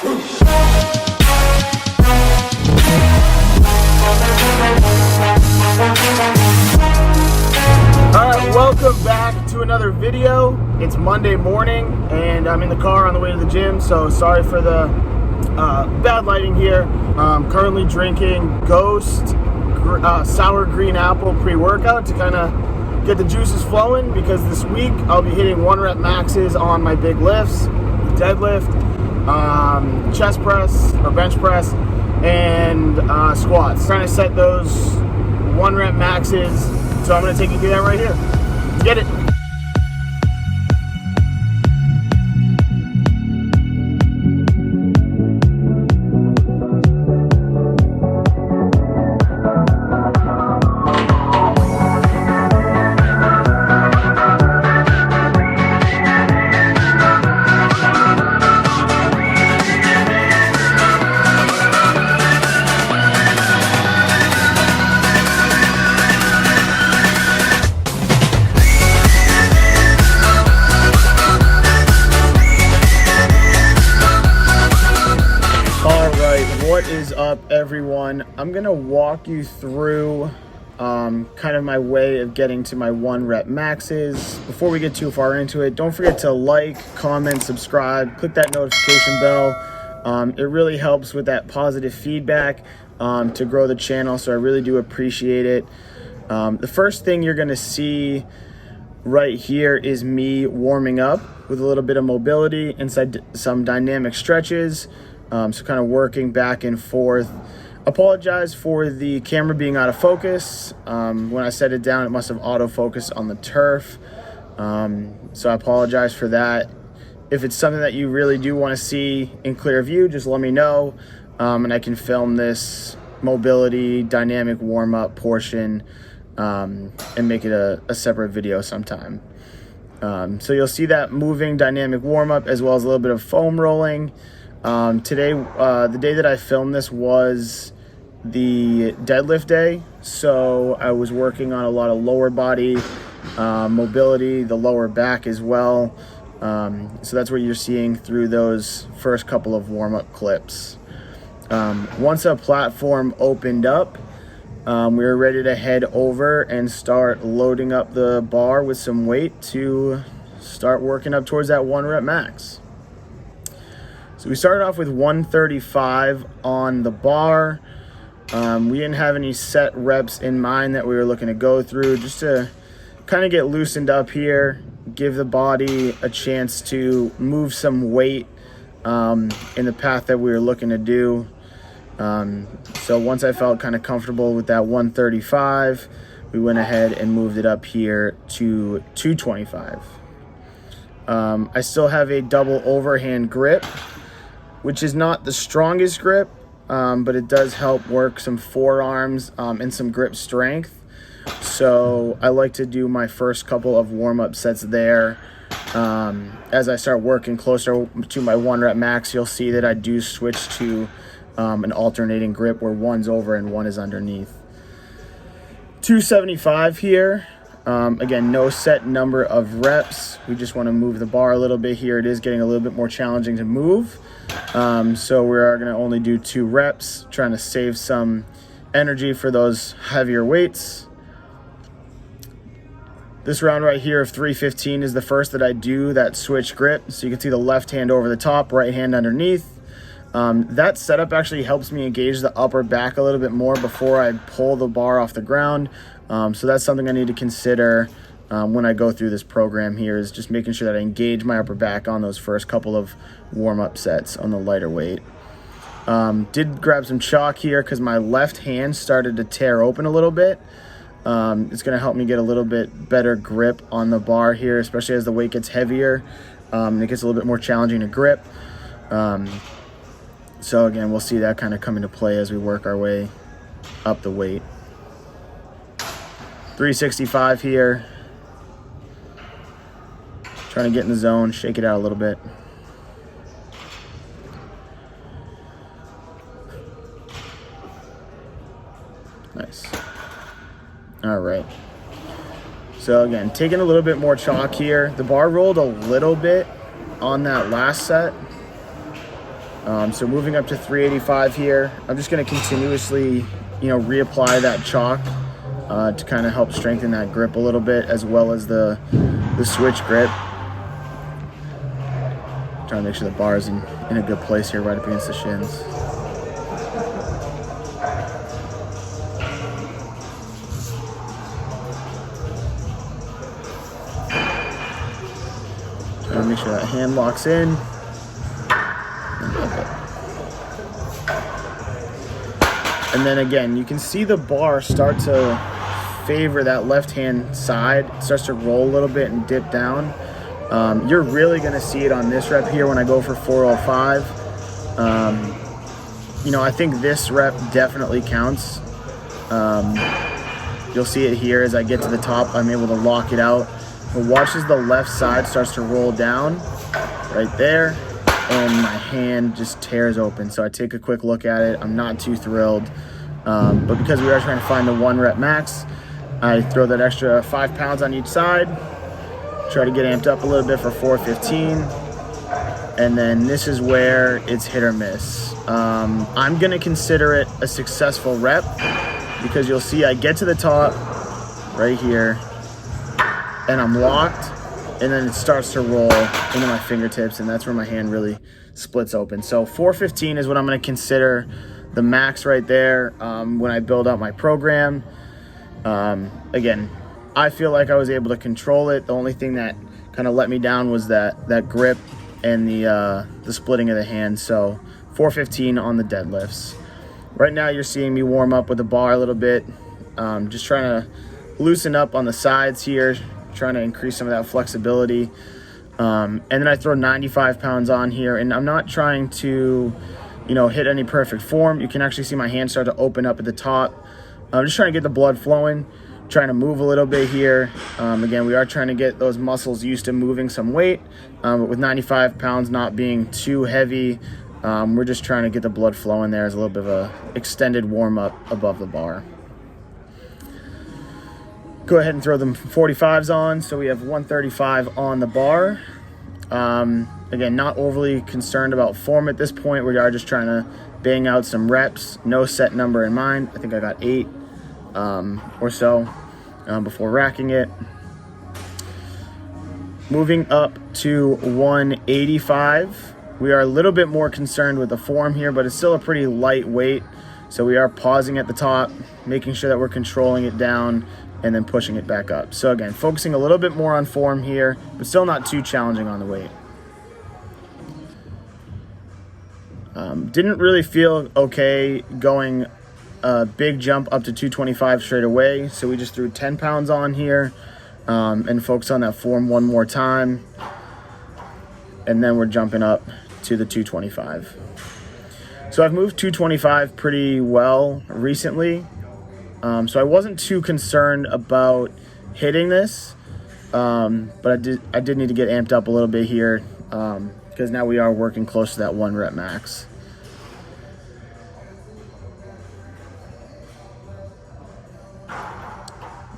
Alright, welcome back to another video. It's Monday morning and I'm in the car on the way to the gym, so sorry for the bad lighting here. I'm currently drinking Ghost sour green apple pre-workout to kind of get the juices flowing, because this week I'll be hitting 1 rep maxes on my big lifts, deadlift, chest press or bench press, and squats. Trying to set those 1 rep maxes, so I'm going to take you through that right here. Let's get it. What is up, everyone? I'm gonna walk you through kind of my way of getting to my 1 rep maxes. Before we get too far into it, don't forget to like, comment, subscribe, click that notification bell. It really helps with that positive feedback to grow the channel, so I really do appreciate it. The first thing you're gonna see right here is me warming up with a little bit of mobility inside some dynamic stretches. So kind of working back and forth. Apologize for the camera being out of focus. When I set it down, it must have autofocused on the turf. So I apologize for that. If it's something that you really do want to see in clear view, just let me know. And I can film this mobility dynamic warm-up portion and make it a separate video sometime. So you'll see that moving dynamic warm-up as well as a little bit of foam rolling. Today, the day that I filmed this was the deadlift day, so I was working on a lot of lower body mobility, the lower back as well. So that's what you're seeing through those first couple of warm-up clips. Once a platform opened up, we were ready to head over and start loading up the bar with some weight to start working up towards that 1 rep max. So we started off with 135 on the bar. We didn't have any set reps in mind that we were looking to go through, just to kind of get loosened up here, give the body a chance to move some weight in the path that we were looking to do. So once I felt kind of comfortable with that 135, we went ahead and moved it up here to 225. I still have a double overhand grip, which is not the strongest grip, but it does help work some forearms and some grip strength. So I like to do my first couple of warm-up sets there. As I start working closer to my 1 rep max, you'll see that I do switch to an alternating grip where one's over and one is underneath. 275 here. Again, no set number of reps. We just want to move the bar a little bit here. It is getting a little bit more challenging to move. So we are going to only do 2 reps, trying to save some energy for those heavier weights. This round right here of 315 is the first that I do that switch grip. So you can see the left hand over the top, right hand underneath. That setup actually helps me engage the upper back a little bit more before I pull the bar off the ground. So that's something I need to consider when I go through this program here, is just making sure that I engage my upper back on those first couple of warm-up sets on the lighter weight. Did grab some chalk here because my left hand started to tear open a little bit. It's going to help me get a little bit better grip on the bar here, especially as the weight gets heavier. It gets a little bit more challenging to grip. So again, we'll see that kind of come into play as we work our way up the weight. 365 here. Trying to get in the zone, shake it out a little bit. Nice. All right. So again, taking a little bit more chalk here. The bar rolled a little bit on that last set. So moving up to 385 here, I'm just going to continuously, reapply that chalk to kind of help strengthen that grip a little bit, as well as the switch grip. Trying to make sure the bar is in a good place here, right up against the shins. Trying to make sure that hand locks in. And then again, you can see the bar start to favor that left-hand side. It starts to roll a little bit and dip down. You're really going to see it on this rep here when I go for 405. I think this rep definitely counts. You'll see it here as I get to the top. I'm able to lock it out. But watch as the left side starts to roll down right there, and my hand just tears open. So I take a quick look at it. I'm not too thrilled. But because we are trying to find the 1 rep max, I throw that extra 5 pounds on each side. Try to get amped up a little bit for 415. And then this is where it's hit or miss. I'm going to consider it a successful rep because you'll see I get to the top right here and I'm locked, and then it starts to roll into my fingertips, and that's where my hand really splits open. So 415 is what I'm going to consider the max right there when I build out my program. Again, I feel like I was able to control it. The only thing that kind of let me down was that grip and the splitting of the hand. So 415 on the deadlifts. Right now you're seeing me warm up with the bar a little bit. Just trying to loosen up on the sides here, trying to increase some of that flexibility. And then I throw 95 pounds on here, and I'm not trying to, hit any perfect form. You can actually see my hand start to open up at the top. I'm just trying to get the blood flowing, trying to move a little bit here. Again, we are trying to get those muscles used to moving some weight, but with 95 pounds not being too heavy, we're just trying to get the blood flowing there as a little bit of a extended warm up above the bar. Go ahead and throw them 45s on. So we have 135 on the bar. Again, not overly concerned about form at this point. We are just trying to bang out some reps. No set number in mind. I think I got 8 or so before racking it. Moving up to 185. We are a little bit more concerned with the form here, but it's still a pretty light weight. So we are pausing at the top, making sure that we're controlling it down, and then pushing it back up. So again, focusing a little bit more on form here, but still not too challenging on the weight. Didn't really feel okay going a big jump up to 225 straight away, so we just threw 10 pounds on here and focused on that form one more time, and then we're jumping up to the 225. So I've moved 225 pretty well recently. So I wasn't too concerned about hitting this, but I did need to get amped up a little bit here because now we are working close to that 1 rep max.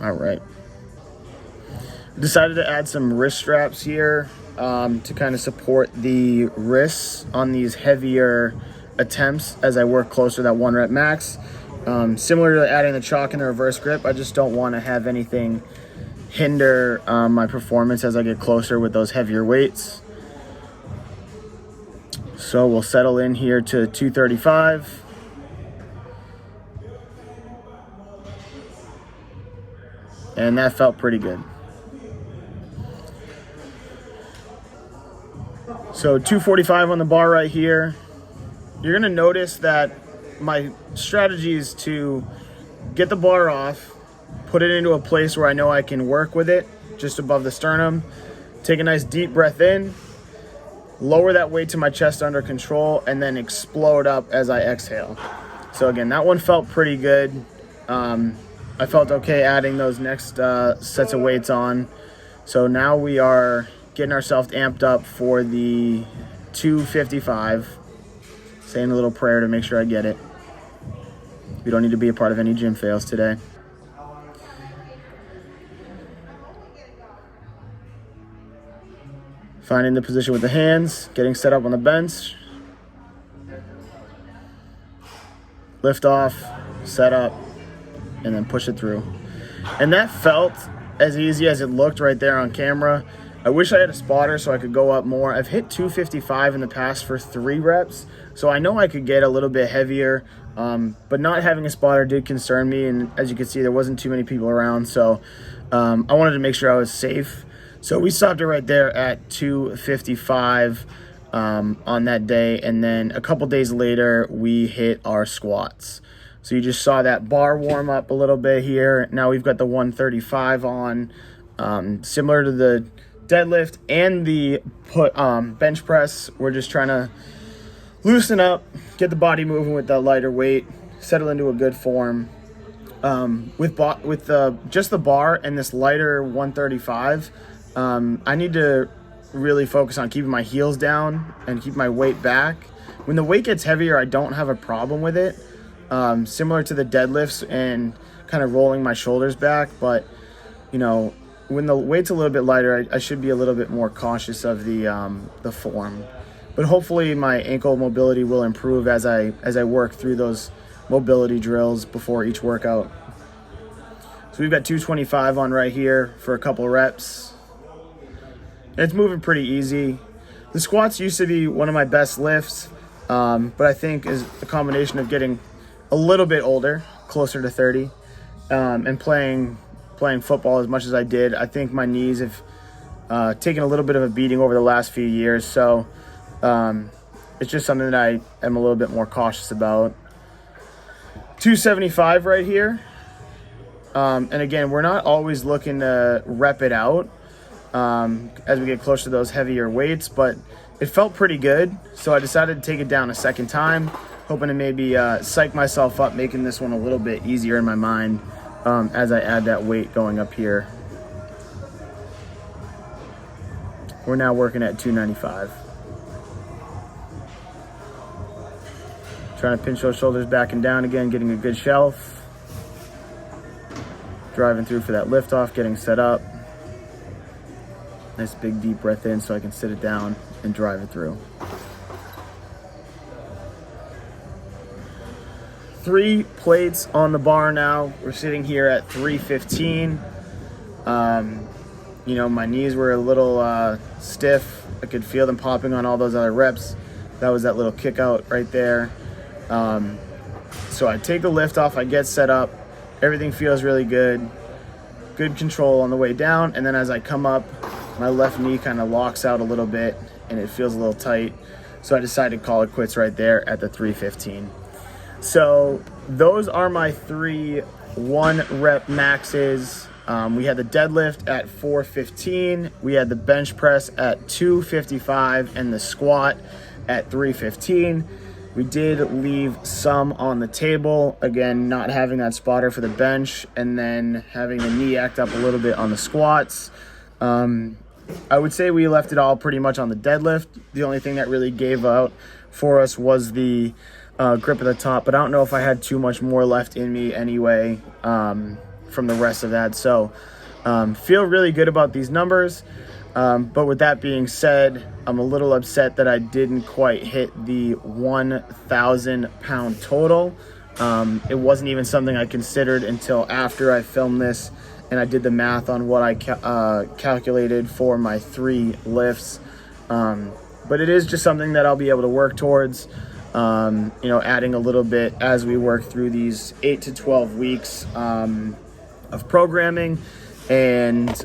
All right. Decided to add some wrist straps here to kind of support the wrists on these heavier attempts as I work closer to that 1 rep max. Similar to adding the chalk and the reverse grip, I just don't want to have anything hinder my performance as I get closer with those heavier weights. So we'll settle in here to 235. And that felt pretty good. So 245 on the bar right here. You're going to notice that my strategy is to get the bar off, put it into a place where I know I can work with it, just above the sternum. Take a nice deep breath in, lower that weight to my chest under control, and then explode up as I exhale. So again, that one felt pretty good. I felt okay adding those next sets of weights on. So now we are getting ourselves amped up for the 255. Saying a little prayer to make sure I get it. We don't need to be a part of any gym fails today. Finding the position with the hands, getting set up on the bench. lift off, set up, and then push it through. And that felt as easy as it looked right there on camera. I wish I had a spotter so I could go up more. I've hit 255 in the past for 3 reps, so I know I could get a little bit heavier, but not having a spotter did concern me, and as you can see, there wasn't too many people around, so I wanted to make sure I was safe. So we stopped it right there at 255 on that day, and then a couple days later, we hit our squats. So you just saw that bar warm up a little bit here. Now we've got the 135 on, similar to the deadlift and the bench press. We're just trying to loosen up, get the body moving with that lighter weight, settle into a good form. With just the bar and this lighter 135, I need to really focus on keeping my heels down and keep my weight back. When the weight gets heavier, I don't have a problem with it, similar to the deadlifts and kind of rolling my shoulders back. But, you know, when the weight's a little bit lighter, I should be a little bit more cautious of the form. But hopefully my ankle mobility will improve as I work through those mobility drills before each workout. So we've got 225 on right here for a couple reps. And it's moving pretty easy. The squats used to be one of my best lifts, but I think is a combination of getting a little bit older, closer to 30, and playing football as much as I did. I think my knees have taken a little bit of a beating over the last few years, so it's just something that I am a little bit more cautious about. 275 right here. And again, we're not always looking to rep it out as we get closer to those heavier weights, but it felt pretty good, so I decided to take it down a second time, hoping to maybe psych myself up, making this one a little bit easier in my mind as I add that weight going up here. We're now working at 295. Trying to pinch those shoulders back and down again, getting a good shelf. Driving through for that lift off, getting set up. Nice big deep breath in so I can sit it down and drive it through. 3 plates on the bar now. We're sitting here at 315. You know, my knees were a little stiff. I could feel them popping on all those other reps. That was that little kick out right there. So I take the lift off, I get set up, everything feels really good. Good control on the way down, and then as I come up, my left knee kind of locks out a little bit and it feels a little tight. So I decided to call it quits right there at the 315. So those are my 3 1-rep maxes. We had the deadlift at 415, we had the bench press at 255, and the squat at 315. We did leave some on the table, again, not having that spotter for the bench, and then having the knee act up a little bit on the squats. I would say we left it all pretty much on the deadlift. The only thing that really gave out for us was the grip at the top, but I don't know if I had too much more left in me anyway from the rest of that. So feel really good about these numbers. But with that being said, I'm a little upset that I didn't quite hit the 1,000 pound total. It wasn't even something I considered until after I filmed this and I did the math on what I calculated for my 3 lifts. But it is just something that I'll be able to work towards, you know, adding a little bit as we work through these 8 to 12 weeks of programming, and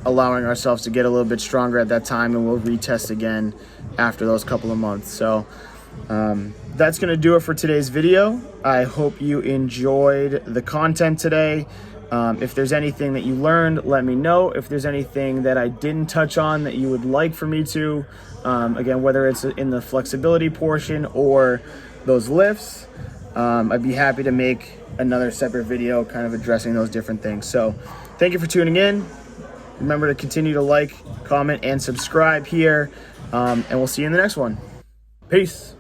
allowing ourselves to get a little bit stronger at that time, and we'll retest again after those couple of months. So that's going to do it for today's video. I hope you enjoyed the content today. If there's anything that you learned, let me know. If there's anything that I didn't touch on that you would like for me to, again, whether it's in the flexibility portion or those lifts, I'd be happy to make another separate video kind of addressing those different things. So thank you for tuning in. Remember to continue to like, comment, and subscribe here, and we'll see you in the next one. Peace.